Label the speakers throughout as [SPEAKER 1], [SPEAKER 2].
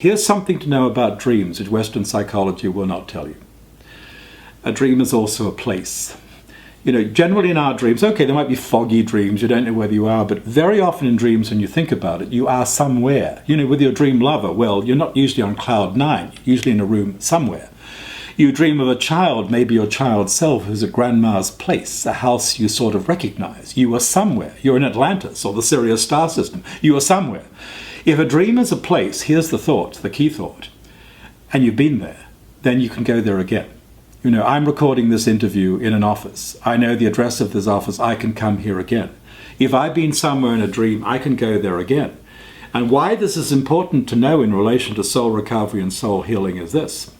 [SPEAKER 1] Here's something to know about dreams which Western psychology will not tell you. A dream is also a place. Generally in our dreams, okay, there might be foggy dreams, you don't know whether you are, but very often in dreams when you think about it, you are somewhere. With your dream lover, well, you're not usually on cloud nine, you're usually in a room somewhere. You dream of a child, maybe your child self, who's at grandma's place, a house you sort of recognize. You are somewhere. You're in Atlantis or the Sirius star system. You are somewhere. If a dream is a place, here's the thought, the key thought, and you've been there, then you can go there again. I'm recording this interview in an office. I know the address of this office. I can come here again. If I've been somewhere in a dream, I can go there again. And why this is important to know in relation to soul recovery and soul healing is this.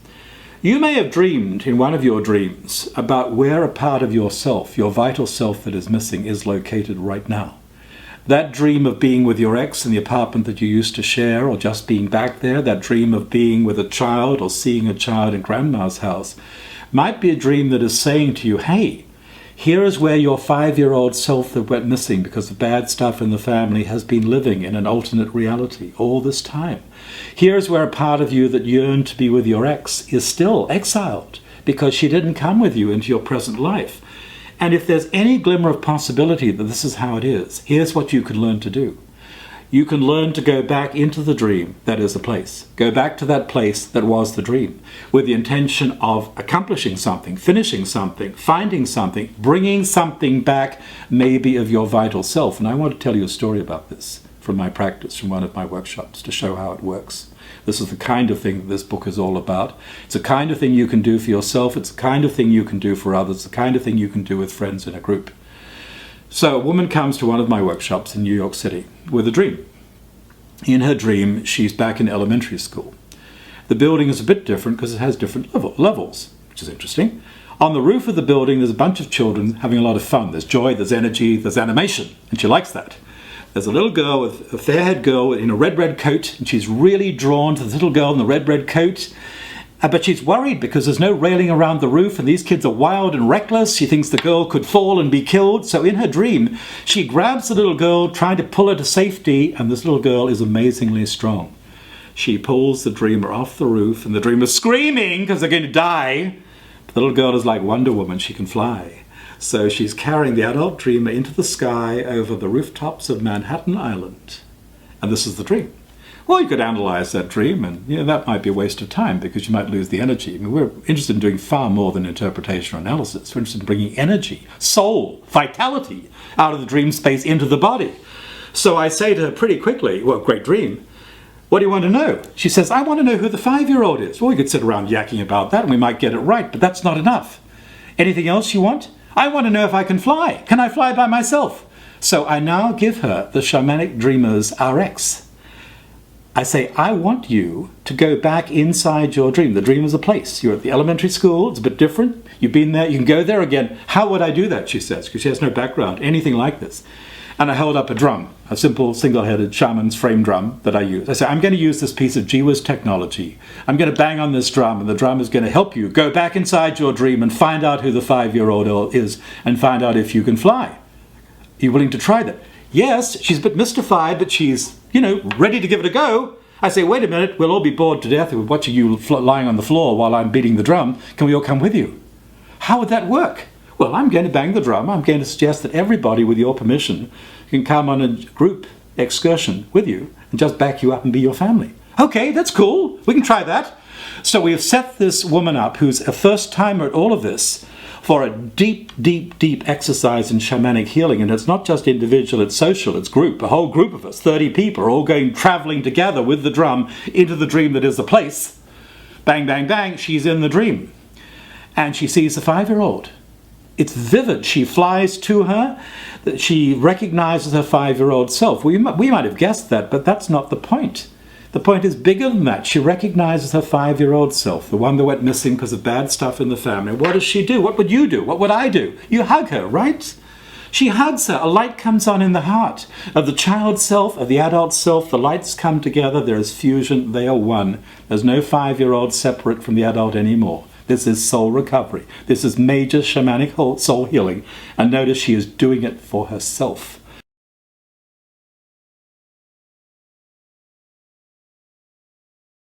[SPEAKER 1] You may have dreamed in one of your dreams about where a part of yourself, your vital self that is missing, is located right now. That dream of being with your ex in the apartment that you used to share, or just being back there, that dream of being with a child or seeing a child in grandma's house, might be a dream that is saying to you, hey, here is where your 5-year-old self that went missing because of bad stuff in the family has been living in an alternate reality all this time. Here's where a part of you that yearned to be with your ex is still exiled because she didn't come with you into your present life. And if there's any glimmer of possibility that this is how it is, here's what you can learn to do. You can learn to go back into the dream that is the place. Go back to that place that was the dream with the intention of accomplishing something, finishing something, finding something, bringing something back, maybe of your vital self. And I want to tell you a story about this from my practice, from one of my workshops, to show how it works. This is the kind of thing that this book is all about. It's the kind of thing you can do for yourself. It's the kind of thing you can do for others. The kind of thing you can do with friends in a group. So a woman comes to one of my workshops in New York City with a dream. In her dream, she's back in elementary school. The building is a bit different because it has different levels, which is interesting. On the roof of the building, there's a bunch of children having a lot of fun. There's joy, there's energy, there's animation, and she likes that. There's a little girl, a fair-haired girl in a red coat, and she's really drawn to the little girl in the red coat. But she's worried because there's no railing around the roof and these kids are wild and reckless. She thinks the girl could fall and be killed. So in her dream, she grabs the little girl, trying to pull her to safety, and this little girl is amazingly strong. She pulls the dreamer off the roof, and the dreamer's screaming because they're going to die. But the little girl is like Wonder Woman. She can fly. So she's carrying the adult dreamer into the sky over the rooftops of Manhattan Island. And this is the dream. Well, you could analyze that dream, and that might be a waste of time because you might lose the energy. We're interested in doing far more than interpretation or analysis. We're interested in bringing energy, soul, vitality out of the dream space into the body. So I say to her pretty quickly, well, great dream. What do you want to know? She says, I want to know who the 5-year-old is. Well, we could sit around yakking about that and we might get it right, but that's not enough. Anything else you want? I want to know if I can fly. Can I fly by myself? So I now give her the Shamanic Dreamers RX. I say, I want you to go back inside your dream. The dream is a place. You're at the elementary school. It's a bit different. You've been there. You can go there again. How would I do that, she says, because she has no background, anything like this. And I held up a drum, a simple single-headed shaman's frame drum that I use. I say, I'm going to use this piece of GWIS technology. I'm going to bang on this drum, and the drum is going to help you go back inside your dream and find out who the 5-year-old is and find out if you can fly. Are you willing to try that? Yes, she's a bit mystified, but she's, ready to give it a go. I say, wait a minute, we'll all be bored to death with watching you lying on the floor while I'm beating the drum. Can we all come with you? How would that work? Well, I'm going to bang the drum. I'm going to suggest that everybody, with your permission, can come on a group excursion with you and just back you up and be your family. Okay, that's cool. We can try that. So we have set this woman up, who's a first-timer at all of this, for a deep exercise in shamanic healing. And it's not just individual, it's social, it's group. A whole group of us, 30 people, are all going traveling together with the drum into the dream that is the place. Bang, bang, bang, she's in the dream. And she sees the 5-year-old. It's vivid. She flies to her. She recognizes her 5-year-old self. We might have guessed that, but that's not the point. The point is bigger than that. She recognizes her 5-year-old self, the one that went missing because of bad stuff in the family. What does she do? What would you do? What would I do? You hug her, right? She hugs her. A light comes on in the heart of the child self, of the adult self. The lights come together. There is fusion. They are one. There's no 5-year-old separate from the adult anymore. This is soul recovery. This is major shamanic soul healing. And notice she is doing it for herself.